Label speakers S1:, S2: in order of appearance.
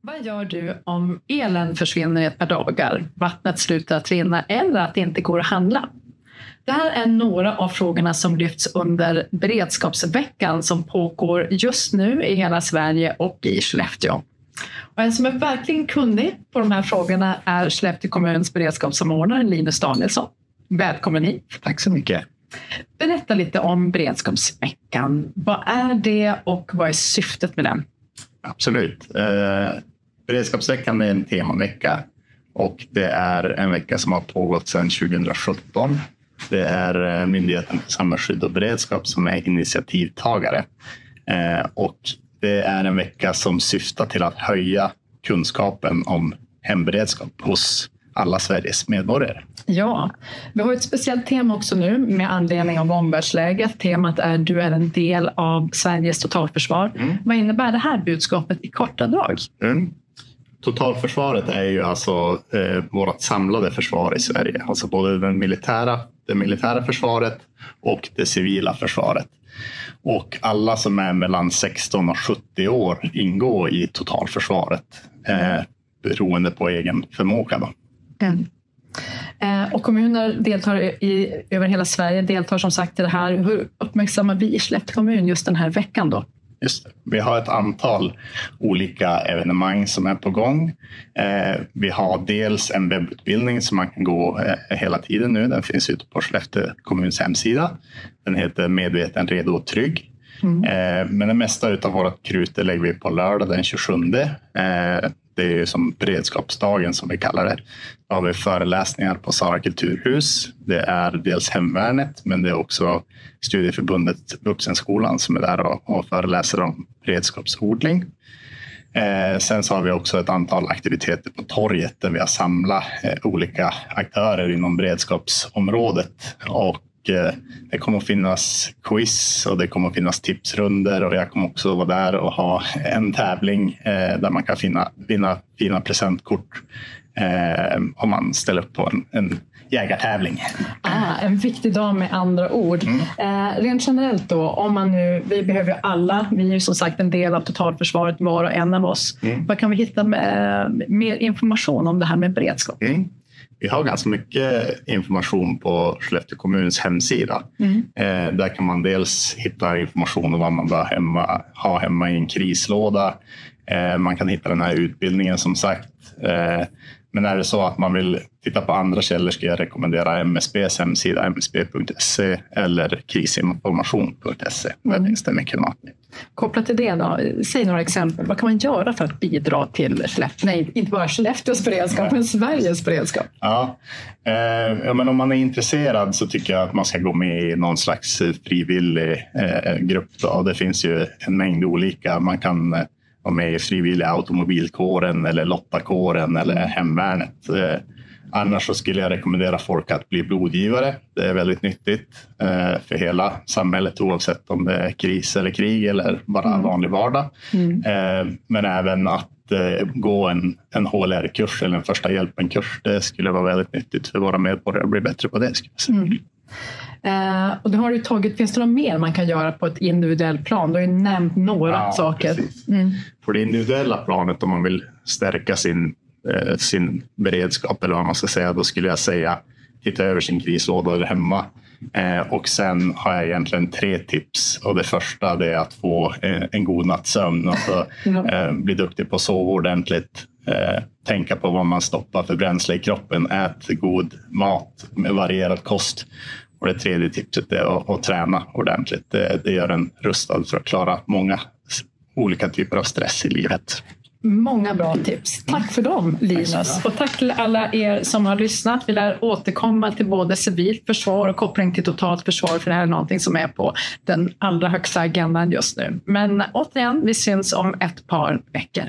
S1: Vad gör du om elen försvinner i ett par dagar, vattnet slutar att rinna eller att det inte går att handla? Det här är några av frågorna som lyfts under beredskapsveckan som pågår just nu i hela Sverige och i Skellefteå. Och en som är verkligen kunnig på de här frågorna är Skellefteå kommuns beredskapssamordnare Linus Danielsson. Välkommen hit.
S2: Tack så mycket.
S1: Berätta lite om beredskapsveckan. Vad är det och vad är syftet med den?
S2: Absolut. Beredskapsveckan är en temavecka och det är en vecka som har pågått sedan 2017. Det är Myndigheten för samhällsskydd och beredskap som är initiativtagare. Och det är en vecka som syftar till att höja kunskapen om hemberedskap hos alla Sveriges medborgare.
S1: Ja, vi har ett speciellt tema också nu med anledning av omvärldsläget. Temat är du är en del av Sveriges totalförsvar. Vad innebär det här budskapet i korta drag?
S2: Totalförsvaret är ju alltså vårt samlade försvar i Sverige. Alltså både det militära försvaret och det civila försvaret. Och alla som är mellan 16 och 70 år ingår i totalförsvaret beroende på egen förmåga då.
S1: Och kommuner deltar över hela Sverige, deltar som sagt i det här. Hur uppmärksammar vi i Skellefteå kommun just den här veckan då?
S2: Just det. Vi har ett antal olika evenemang som är på gång. Vi har dels en webbutbildning som man kan gå hela tiden nu. Den finns ute på Skellefteå kommuns hemsida. Den heter Medveten, redo och trygg. Men det mesta av vårt krut lägger vi på lördag den 27. Det är som beredskapsdagen som vi kallar det. Då har vi föreläsningar på Sara kulturhus. Det är dels hemvärnet men det är också studieförbundet Vuxenskolan som är där och föreläser om beredskapsodling. Sen så har vi också ett antal aktiviteter på torget där vi har samlat olika aktörer inom beredskapsområdet. Och det kommer att finnas quiz och det kommer att finnas tipsrunder och jag kommer också vara där och ha en tävling där man kan vinna fina presentkort om man ställer upp på en jägartävling.
S1: En viktig dag med andra ord. Rent generellt då, om man nu, vi behöver ju alla, vi är ju som sagt en del av totalförsvaret var och en av oss. Vad kan vi hitta mer information om det här med beredskap?
S2: Vi har ganska mycket information på Skellefteå kommuns hemsida. Där kan man dels hitta information om vad man bör ha hemma i en krislåda. Man kan hitta den här utbildningen som sagt. Men är det så att man vill titta på andra källor ska jag rekommendera MSBs hemsida msb.se eller krisinformation.se. Där finns det mycket mat.
S1: Kopplat till det då, säg några exempel. Vad kan man göra för att bidra till Skellefteå? Nej, inte bara Skellefteås beredskap, men Sveriges beredskap.
S2: Ja, men om man är intresserad så tycker jag att man ska gå med i någon slags frivillig grupp. Då. Det finns ju en mängd olika. Man kan vara med i frivilliga automobilkåren eller lottakåren eller hemvärnet. Annars så skulle jag rekommendera folk att bli blodgivare. Det är väldigt nyttigt för hela samhället oavsett om det är kris eller krig eller bara vanlig vardag. Men även att gå en HLR-kurs eller en första hjälpen-kurs. Det skulle vara väldigt nyttigt för våra medborgare att bli bättre på det. Skulle jag säga.
S1: Och det har du tagit, finns det något mer man kan göra på ett individuellt plan? Du har ju nämnt några saker.
S2: På det individuella planet om man vill stärka sin beredskap eller vad man ska säga, då skulle jag säga titta över sin krislåda där hemma. Och sen har jag egentligen 3 tips. Och det första det är att få en god nattsömn. Alltså, bli duktig på att sova ordentligt. Tänka på vad man stoppar för bränsle i kroppen. Ät god mat med varierad kost. Och det 3:e tipset är att träna ordentligt. Det gör en rustad för att klara många olika typer av stress i livet.
S1: Många bra tips. Tack för dem, Linus. Och tack till alla er som har lyssnat. Vi lär återkomma till både civilt försvar och koppling till totalt försvar. För det här är någonting som är på den allra högsta agendan just nu. Men återigen, vi syns om ett par veckor.